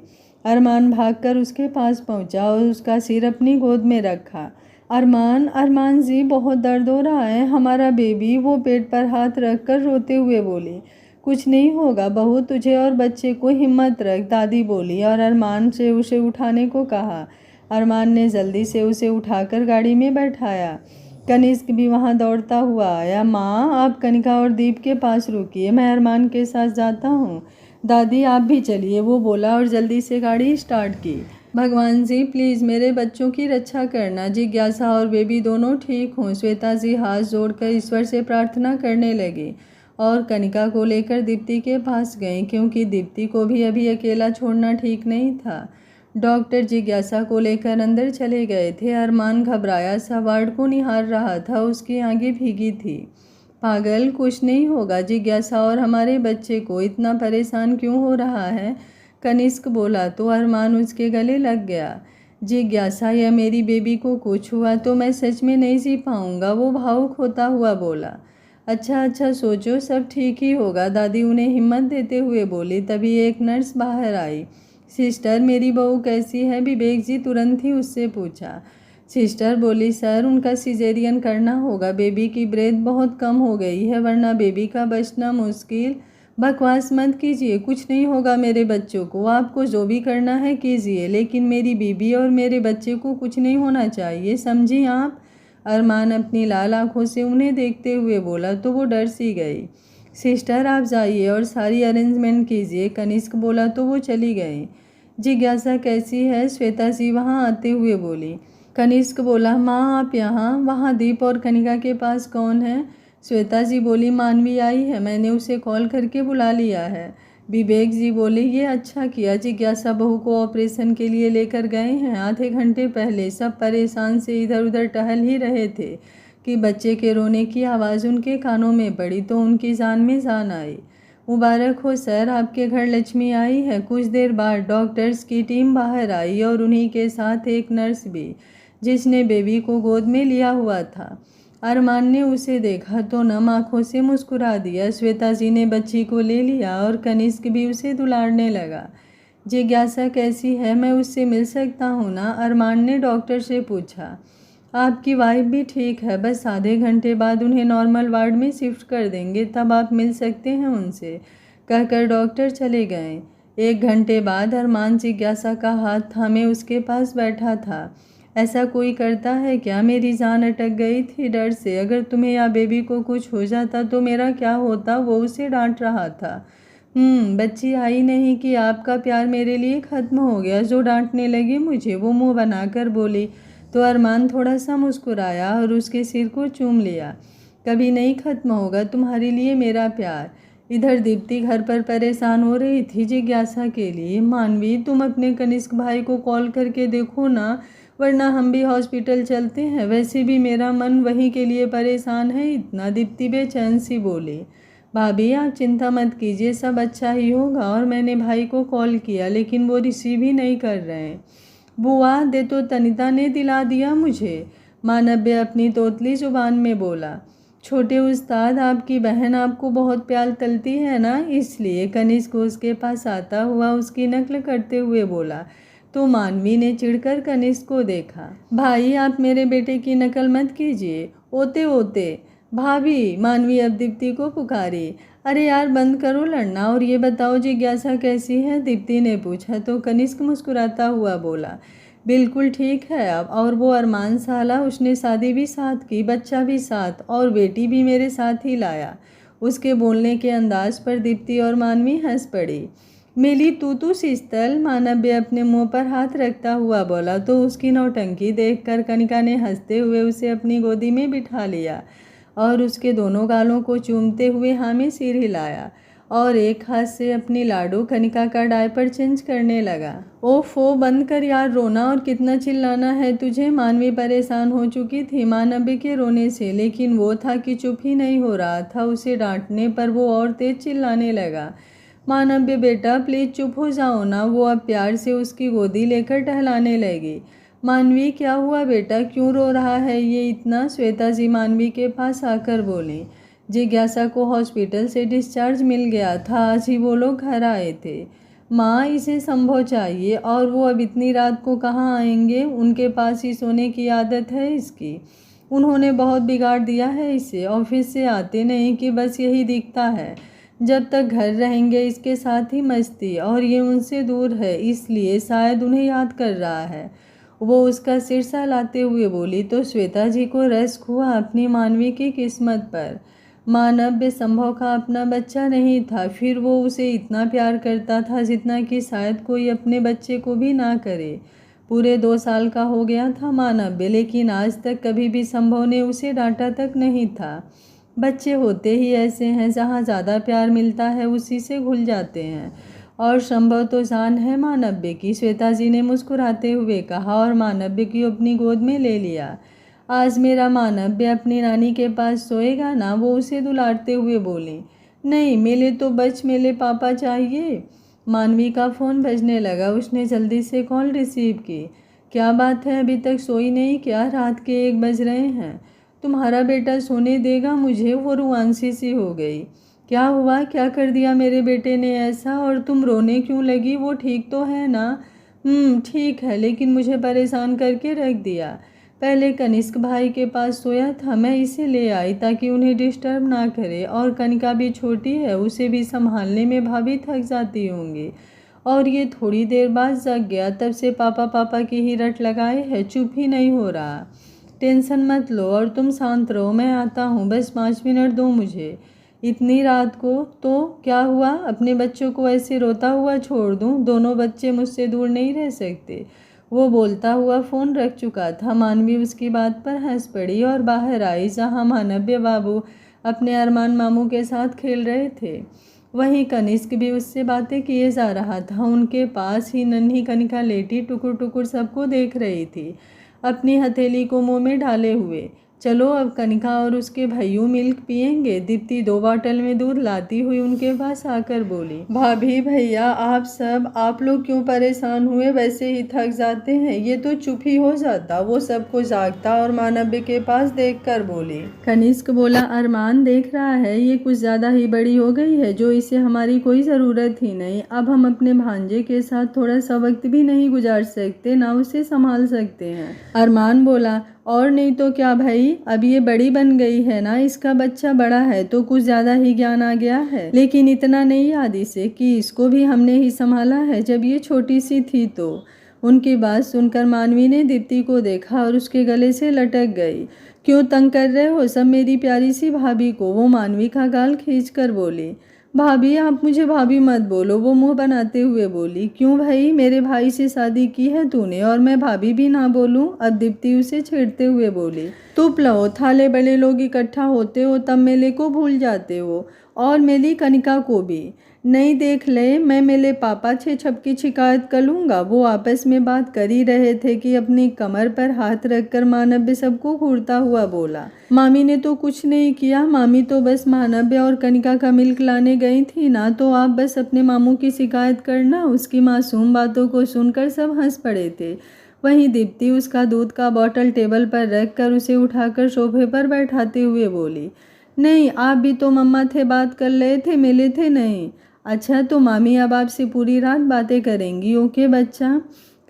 A: अरमान भागकर उसके पास पहुंचा और उसका सिर अपनी गोद में रखा। अरमान, अरमान जी बहुत दर्द हो रहा है हमारा बेबी, वो पेट पर हाथ रख कर रोते हुए बोली। कुछ नहीं होगा बहू, तुझे और बच्चे को हिम्मत रख, दादी बोली और अरमान से उसे उठाने को कहा। अरमान ने जल्दी से उसे उठाकर गाड़ी में बैठाया। कनिष्क भी वहाँ दौड़ता हुआ आया। माँ, आप कनिका और दीप के पास रुकिए, मैं अरमान के साथ जाता हूँ। दादी आप भी चलिए, वो बोला और जल्दी से गाड़ी स्टार्ट की। भगवान जी प्लीज़ मेरे बच्चों की रक्षा करना, जिज्ञासा और बेबी दोनों ठीक हों। श्वेता जी हाथ जोड़कर ईश्वर से प्रार्थना करने लगी और कनिका को लेकर दीप्ति के पास गईं, क्योंकि दीप्ति को भी अभी अकेला छोड़ना ठीक नहीं था। डॉक्टर जिज्ञासा को लेकर अंदर चले गए थे। अरमान घबराया सा वार्ड को निहार रहा था, उसकी आंखें भीगी थी। पागल, कुछ नहीं होगा, जिज्ञासा और हमारे बच्चे को इतना परेशान क्यों हो रहा है? कनिष्क बोला तो अरमान उसके गले लग गया। जिज्ञासा, या मेरी बेबी को कुछ हुआ तो मैं सच में नहीं जी पाऊंगा, वो भावुक होता हुआ बोला। अच्छा अच्छा सोचो, सब ठीक ही होगा, दादी उन्हें हिम्मत देते हुए बोली। तभी एक नर्स बाहर आई। सिस्टर, मेरी बहू कैसी है? विवेक जी तुरंत ही उससे पूछा। सिस्टर बोली, सर उनका सिजेरियन करना होगा, बेबी की ब्रेथ बहुत कम हो गई है, वरना बेबी का बचना मुश्किल। बकवास मत कीजिए, कुछ नहीं होगा मेरे बच्चों को, आपको जो भी करना है कीजिए, लेकिन मेरी बीबी और मेरे बच्चे को कुछ नहीं होना चाहिए, समझी आप? अरमान अपनी लाल आंखों से उन्हें देखते हुए बोला तो वो डर सी गई। सिस्टर आप जाइए और सारी अरेंजमेंट कीजिए, कनिष्क बोला तो वो चली गई। जिज्ञासा कैसी है? श्वेता जी वहाँ आते हुए बोली। कनिष्क बोला, माँ आप यहाँ? वहाँ दीप और कनिका के पास कौन है? श्वेता जी बोली, मानवी आई है, मैंने उसे कॉल करके बुला लिया है। विवेक जी बोले, ये अच्छा किया, जिज्ञासा बहू को ऑपरेशन के लिए लेकर गए हैं, आधे घंटे पहले सब परेशान से इधर उधर टहल ही रहे थे कि बच्चे के रोने की आवाज़ उनके कानों में पड़ी तो उनकी जान में जान आई। मुबारक हो सर, आपके घर लक्ष्मी आई है। कुछ देर बाद डॉक्टर्स की टीम बाहर आई और उन्हीं के साथ एक नर्स भी, जिसने बेबी को गोद में लिया हुआ था। अरमान ने उसे देखा तो नम आंखों से मुस्कुरा दिया। श्वेता जी ने बच्ची को ले लिया और कनिष्क भी उसे दुलारने लगा। जिज्ञासा कैसी है? मैं उससे मिल सकता हूँ ना? अरमान ने डॉक्टर से पूछा। आपकी वाइफ भी ठीक है, बस आधे घंटे बाद उन्हें नॉर्मल वार्ड में शिफ्ट कर देंगे, तब आप मिल सकते हैं उनसे, कहकर डॉक्टर चले गए। 1 घंटे बाद अरमान जिज्ञासा का हाथ थामे उसके पास बैठा था। ऐसा कोई करता है क्या? मेरी जान अटक गई थी डर से, अगर तुम्हें या बेबी को कुछ हो जाता तो मेरा क्या होता? वो उसे डांट रहा था। बच्ची आई नहीं कि आपका प्यार मेरे लिए ख़त्म हो गया, जो डांटने लगी मुझे, वो मुंह बनाकर बोली तो अरमान थोड़ा सा मुस्कुराया और उसके सिर को चूम लिया। कभी नहीं ख़त्म होगा तुम्हारे लिए मेरा प्यार। इधर दीप्ति घर पर परेशान हो रही थी जिज्ञासा के लिए। मानवी, तुम अपने कनिष्क भाई को कॉल करके देखो ना, वरना हम भी हॉस्पिटल चलते हैं, वैसे भी मेरा मन वहीं के लिए परेशान है इतना, दीप्ति बेचैन सी बोली। भाभी आप चिंता मत कीजिए, सब अच्छा ही होगा, और मैंने भाई को कॉल किया लेकिन वो रिसीव ही नहीं कर रहे हैं। बुआ दे तो तनिता ने दिला दिया मुझे, मानव्य अपनी तोतली जुबान में बोला। छोटे उस्ताद, आपकी बहन आपको बहुत प्यार तलती है ना, इसलिए कनिष्क उसके पास आता हुआ उसकी नकल करते हुए बोला। तो मानवी ने चिढ़कर कनिष्क को देखा। भाई आप मेरे बेटे की नकल मत कीजिए। ओते ओते भाभी, मानवी अब दीप्ति को पुकारी। अरे यार बंद करो लड़ना और ये बताओ जिज्ञासा कैसी है? दीप्ति ने पूछा तो कनिष्क मुस्कुराता हुआ बोला, बिल्कुल ठीक है अब, और वो अरमान साला, उसने शादी भी साथ की, बच्चा भी साथ, और बेटी भी मेरे साथ ही लाया। उसके बोलने के अंदाज पर दीप्ति और मानवी हंस पड़ी। मिली तू शीतल, मानव्य अपने मुंह पर हाथ रखता हुआ बोला तो उसकी नौटंकी देखकर कनिका ने हंसते हुए उसे अपनी गोदी में बिठा लिया और उसके दोनों गालों को चूमते हुए हाँ में सिर हिलाया और एक हाथ से अपनी लाडू कनिका का डायपर चेंज करने लगा। ओफो बंद कर यार रोना, और कितना चिल्लाना है तुझे? मानवी परेशान हो चुकी थी मानव्य के रोने से, लेकिन वो था कि चुप ही नहीं हो रहा था। उसे डांटने पर वो और तेज चिल्लाने लगा। मानव्य बेटा प्लीज़ चुप हो जाओ ना, वो अब प्यार से उसकी गोदी लेकर टहलाने लगी। मानवी क्या हुआ बेटा, क्यों रो रहा है ये इतना? श्वेता जी मानवी के पास आकर बोली। जिज्ञासा को हॉस्पिटल से डिस्चार्ज मिल गया था, आज ही वो लोग घर आए थे। माँ, इसे संभव चाहिए और वो अब इतनी रात को कहाँ आएंगे? उनके पास ही सोने की आदत है इसकी। उन्होंने बहुत बिगाड़ दिया है इसे। ऑफिस से आते नहीं कि बस यही दिखता है। जब तक घर रहेंगे इसके साथ ही मस्ती, और ये उनसे दूर है इसलिए शायद उन्हें याद कर रहा है। वो उसका सिर सहलाते हुए बोली। तो श्वेता जी को रश्क हुआ अपनी मानवी की किस्मत पर। मानव्य संभव का अपना बच्चा नहीं था, फिर वो उसे इतना प्यार करता था जितना कि शायद कोई अपने बच्चे को भी ना करे। पूरे 2 साल का हो गया था मानव्य, लेकिन आज तक कभी भी संभव ने उसे डांटा तक नहीं था। बच्चे होते ही ऐसे हैं, जहाँ ज़्यादा प्यार मिलता है उसी से घुल जाते हैं। और संभव तो जान है मानव्य की, श्वेता जी ने मुस्कुराते हुए कहा और मानव्य की अपनी गोद में ले लिया। आज मेरा मानव्य अपनी नानी के पास सोएगा ना? वो उसे दुलारते हुए बोली। नहीं, मेले तो बच, मेले पापा चाहिए। मानवी का फ़ोन बजने लगा। उसने जल्दी से कॉल रिसीव की। क्या बात है, अभी तक सोई नहीं क्या? रात के 1 बज रहे हैं। तुम्हारा बेटा सोने देगा मुझे? वो रुआंसी सी हो गई। क्या हुआ? क्या कर दिया मेरे बेटे ने ऐसा? और तुम रोने क्यों लगी? वो ठीक तो है ना? ठीक है, लेकिन मुझे परेशान करके रख दिया। पहले कनिष्क भाई के पास सोया था, मैं इसे ले आई ताकि उन्हें डिस्टर्ब ना करे। और कनिका भी छोटी है, उसे भी संभालने में भाभी थक जाती होंगी। और ये थोड़ी देर बाद जग गया, तब से पापा पापा की ही रट लगाए है, चुप ही नहीं हो रहा। टेंशन मत लो और तुम शांत रहो, मैं आता हूँ, बस 5 मिनट दो मुझे। इतनी रात को? तो क्या हुआ? अपने बच्चों को ऐसे रोता हुआ छोड़ दूँ? दोनों बच्चे मुझसे दूर नहीं रह सकते। वो बोलता हुआ फ़ोन रख चुका था। मानवी उसकी बात पर हंस पड़ी और बाहर आई, जहाँ मानव्य बाबू अपने अरमान मामू के साथ खेल रहे थे। वहीं कनिष्क भी उससे बातें किए जा रहा था। उनके पास ही नन्ही कनिका लेटी टुकुर टुकुर सबको देख रही थी, अपनी हथेली को मुंह में डाले हुए। चलो अब कनिका और उसके भैयू मिल्क पियेंगे। दीप्ति 2 बॉटल में दूध लाती हुई उनके पास आकर बोली। भाभी, भैया, आप लोग क्यों परेशान हुए? वैसे ही थक जाते हैं, ये तो चुप ही हो जाता। वो सबको जागता और मानव्य के पास देखकर बोली। कनिष्क बोला, अरमान देख रहा है, ये कुछ ज़्यादा ही बड़ी हो गई है, जो इसे हमारी कोई ज़रूरत ही नहीं। अब हम अपने भांजे के साथ थोड़ा सा वक्त भी नहीं गुजार सकते, ना उसे संभाल सकते हैं। अरमान बोला, और नहीं तो क्या भाई, अब ये बड़ी बन गई है ना, इसका बच्चा बड़ा है तो कुछ ज़्यादा ही ज्ञान आ गया है। लेकिन इतना नहीं याद इसे कि इसको भी हमने ही संभाला है जब ये छोटी सी थी तो। उनकी बात सुनकर मानवी ने दीप्ति को देखा और उसके गले से लटक गई। क्यों तंग कर रहे हो सब मेरी प्यारी सी भाभी को? वो मानवी का गाल खींच कर बोली। भाभी, आप मुझे भाभी मत बोलो, वो मुंह बनाते हुए बोली। क्यों भाई, मेरे भाई से शादी की है तूने और मैं भाभी भी ना बोलूं? अब दीप्ति उसे छेड़ते हुए बोली। तुप लो, थाले बड़े लोग इकट्ठा होते हो तब मेले को भूल जाते हो, और मेरी कनिका को भी नहीं। देख ले, मैं मेरे पापा से छप शिकायत कर लूँगा। वो आपस में बात कर ही रहे थे कि अपनी कमर पर हाथ रखकर मानव्य सबको घूरता हुआ बोला। मामी ने तो कुछ नहीं किया, मामी तो बस मानव्य और कनिका का मिल्क लाने गई थी ना, तो आप बस अपने मामू की शिकायत करना। उसकी मासूम बातों को सुनकर सब हंस पड़े थे। वहीं दीप्ति उसका दूध का बॉटल टेबल पर रख कर उसे उठाकर सोफे पर बैठाते हुए बोली। नहीं, आप भी तो मम्मा थे, बात कर रहे थे, मिले थे नहीं? अच्छा, तो मामी अब आपसे पूरी रात बातें करेंगी, ओके बच्चा?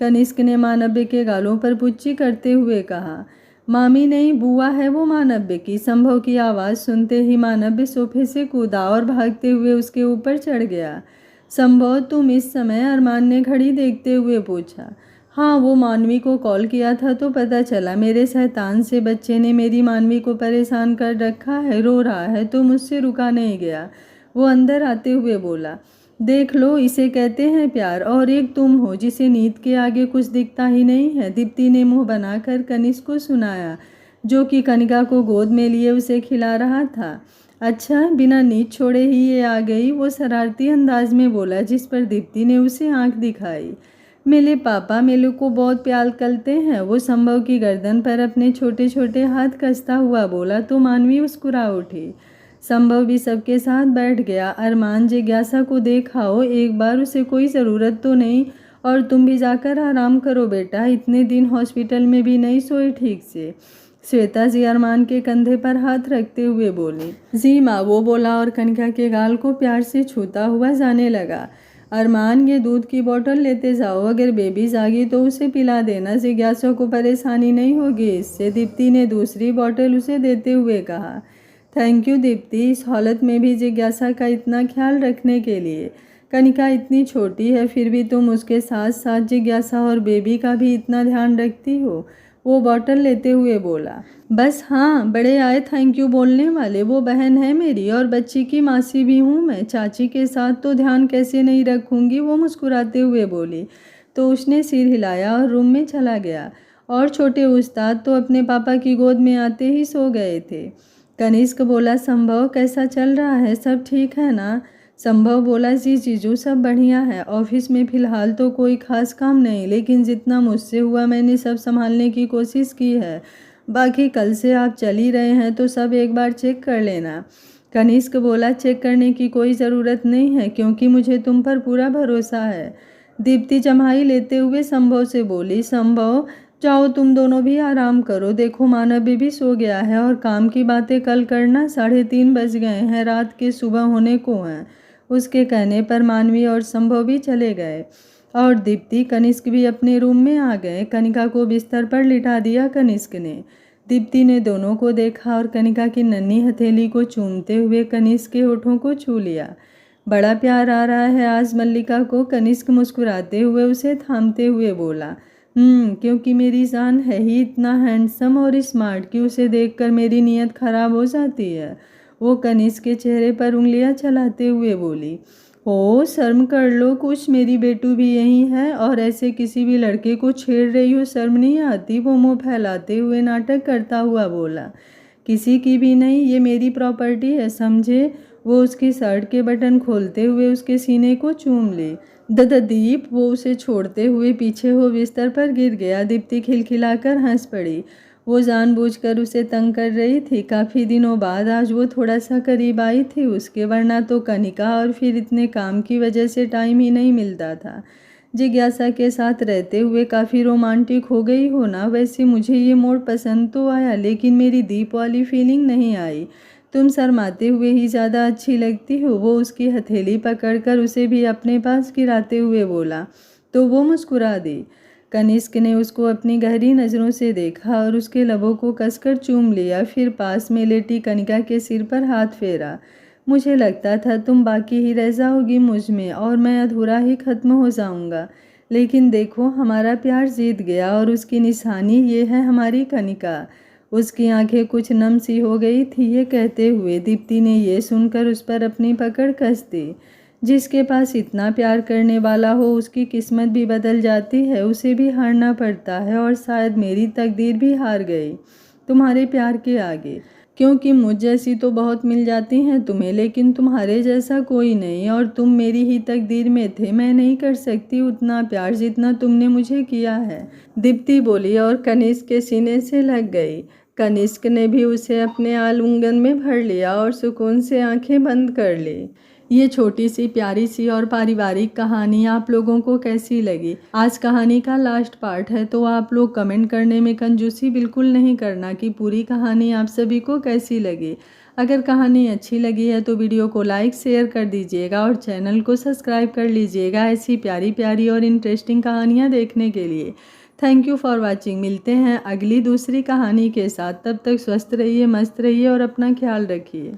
A: कनिष्क ने मानव्य के गालों पर पुच्ची करते हुए कहा। मामी नहीं, बुआ है वो मानव्य की। संभव की आवाज़ सुनते ही मानव्य सोफे से कूदा और भागते हुए उसके ऊपर चढ़ गया। संभव, तुम इस समय? अरमान ने घड़ी देखते हुए पूछा। हाँ, वो मानवी को कॉल किया था तो पता चला मेरे शैतान से बच्चे ने मेरी मानवी को परेशान कर रखा है, रो रहा है तो मुझसे रुका नहीं गया। वो अंदर आते हुए बोला। देख लो, इसे कहते हैं प्यार, और एक तुम हो जिसे नींद के आगे कुछ दिखता ही नहीं है। दीप्ति ने मुंह बनाकर कनिष्क को सुनाया, जो कि कनिका को गोद में लिए उसे खिला रहा था। अच्छा, बिना नींद छोड़े ही ये आ गई? वो शरारती अंदाज में बोला, जिस पर दीप्ति ने उसे आंख दिखाई। मेरे पापा मेले को बहुत प्यार करते हैं, वो संभव की गर्दन पर अपने छोटे छोटे हाथ कसता हुआ बोला तो मानवी मुस्कुरा उठी। संभव भी सबके साथ बैठ गया। अरमान जिज्ञासा को देखाओ एक बार, उसे कोई ज़रूरत तो नहीं? और तुम भी जाकर आराम करो बेटा, इतने दिन हॉस्पिटल में भी नहीं सोए ठीक से। श्वेता जी अरमान के कंधे पर हाथ रखते हुए बोली। जी माँ, वो बोला और कनिका के गाल को प्यार से छूता हुआ जाने लगा। अरमान, ये दूध की बोतल लेते जाओ, अगर बेबी जागी तो उसे पिला देना, जिज्ञासा को परेशानी नहीं होगी इससे, दीप्ति ने दूसरी बोतल उसे देते हुए कहा। थैंक यू दीप्ति, इस हालत में भी जिज्ञासा का इतना ख्याल रखने के लिए। कनिका इतनी छोटी है फिर भी तुम उसके साथ साथ जिज्ञासा और बेबी का भी इतना ध्यान रखती हो, वो बॉटल लेते हुए बोला। बस हाँ, बड़े आए थैंक यू बोलने वाले, वो बहन है मेरी और बच्ची की मासी भी हूँ मैं, चाची के साथ तो ध्यान कैसे नहीं रखूँगी, वो मुस्कुराते हुए बोली। तो उसने सिर हिलाया और रूम में चला गया। और छोटे उस्ताद तो अपने पापा की गोद में आते ही सो गए थे। कनिष्क बोला, संभव कैसा चल रहा है, सब ठीक है ना? संभव बोला, जी जीजू सब बढ़िया है, ऑफिस में फ़िलहाल तो कोई ख़ास काम नहीं, लेकिन जितना मुझसे हुआ मैंने सब संभालने की कोशिश की है, बाकी कल से आप चल ही रहे हैं तो सब एक बार चेक कर लेना। कनिष्क बोला, चेक करने की कोई ज़रूरत नहीं है क्योंकि मुझे तुम पर पूरा भरोसा है। दीप्ति जम्हाई लेते हुए संभव से बोली, संभव जाओ तुम दोनों भी आराम करो, देखो मानव भी सो गया है और काम की बातें कल करना, 3:30 बज गए हैं, रात के सुबह होने को हैं। उसके कहने पर मानवी और संभव भी चले गए और दीप्ति कनिष्क भी अपने रूम में आ गए। कनिका को बिस्तर पर लिटा दिया कनिष्क ने। दीप्ति ने दोनों को देखा और कनिका की नन्ही हथेली को चूमते हुए कनिष्क के होठों को छू लिया। बड़ा प्यार आ रहा है आज मल्लिका को, कनिष्क मुस्कुराते हुए उसे थामते हुए बोला। क्योंकि मेरी जान है ही इतना हैंडसम और स्मार्ट कि उसे देखकर मेरी नीयत खराब हो जाती है, वो कनिष्क के चेहरे पर उंगलियां चलाते हुए बोली। ओ शर्म कर लो कुछ, मेरी बेटू भी यही है और ऐसे किसी भी लड़के को छेड़ रही हो, शर्म नहीं आती, वो मुंह फैलाते हुए नाटक करता हुआ बोला। किसी की भी नहीं, ये मेरी प्रॉपर्टी है समझे, वो उसकी शर्ट के बटन खोलते हुए उसके सीने को चूम ले। दीप, वो उसे छोड़ते हुए पीछे हो बिस्तर पर गिर गया। दीप्ति खिलखिलाकर हंस पड़ी, वो जानबूझकर उसे तंग कर रही थी। काफ़ी दिनों बाद आज वो थोड़ा सा करीब आई थी उसके, वरना तो कनिका और फिर इतने काम की वजह से टाइम ही नहीं मिलता था। जिज्ञासा के साथ रहते हुए काफ़ी रोमांटिक हो गई हो ना, वैसे मुझे ये मोड पसंद तो आया लेकिन मेरी दीप वाली फीलिंग नहीं आई, तुम शर्माते हुए ही ज़्यादा अच्छी लगती हो, वो उसकी हथेली पकड़कर उसे भी अपने पास गिराते हुए बोला। तो वो मुस्कुरा दी। कनिष्क ने उसको अपनी गहरी नज़रों से देखा और उसके लबों को कसकर चूम लिया, फिर पास में लेटी कनिका के सिर पर हाथ फेरा। मुझे लगता था तुम बाकी ही रह जाओगी मुझ में और मैं अधूरा ही ख़त्म हो जाऊंगा, लेकिन देखो हमारा प्यार जीत गया और उसकी निशानी ये है हमारी कनिका। उसकी आंखें कुछ नम सी हो गई थी। ये कहते हुए दीप्ति ने ये सुनकर उस पर अपनी पकड़ कस दी। जिसके पास इतना प्यार करने वाला हो उसकी किस्मत भी बदल जाती है, उसे भी हारना पड़ता है और शायद मेरी तकदीर भी हार गई तुम्हारे प्यार के आगे, क्योंकि मुझ जैसी तो बहुत मिल जाती हैं तुम्हें, लेकिन तुम्हारे जैसा कोई नहीं और तुम मेरी ही तकदीर में थे। मैं नहीं कर सकती उतना प्यार जितना तुमने मुझे किया है, दीप्ति बोली और कनिष्क के सीने से लग गई। कनिष्क ने भी उसे अपने आलिंगन में भर लिया और सुकून से आंखें बंद कर ली। ये छोटी सी प्यारी सी और पारिवारिक कहानी आप लोगों को कैसी लगी? आज कहानी का लास्ट पार्ट है तो आप लोग कमेंट करने में कंजूसी बिल्कुल नहीं करना कि पूरी कहानी आप सभी को कैसी लगी। अगर कहानी अच्छी लगी है तो वीडियो को लाइक शेयर कर दीजिएगा और चैनल को सब्सक्राइब कर लीजिएगा ऐसी प्यारी प्यारी और इंटरेस्टिंग कहानियाँ देखने के लिए। Thank you for watching. मिलते हैं अगली दूसरी कहानी के साथ, तब तक स्वस्थ रहिए, मस्त रहिए और अपना ख्याल रखिए।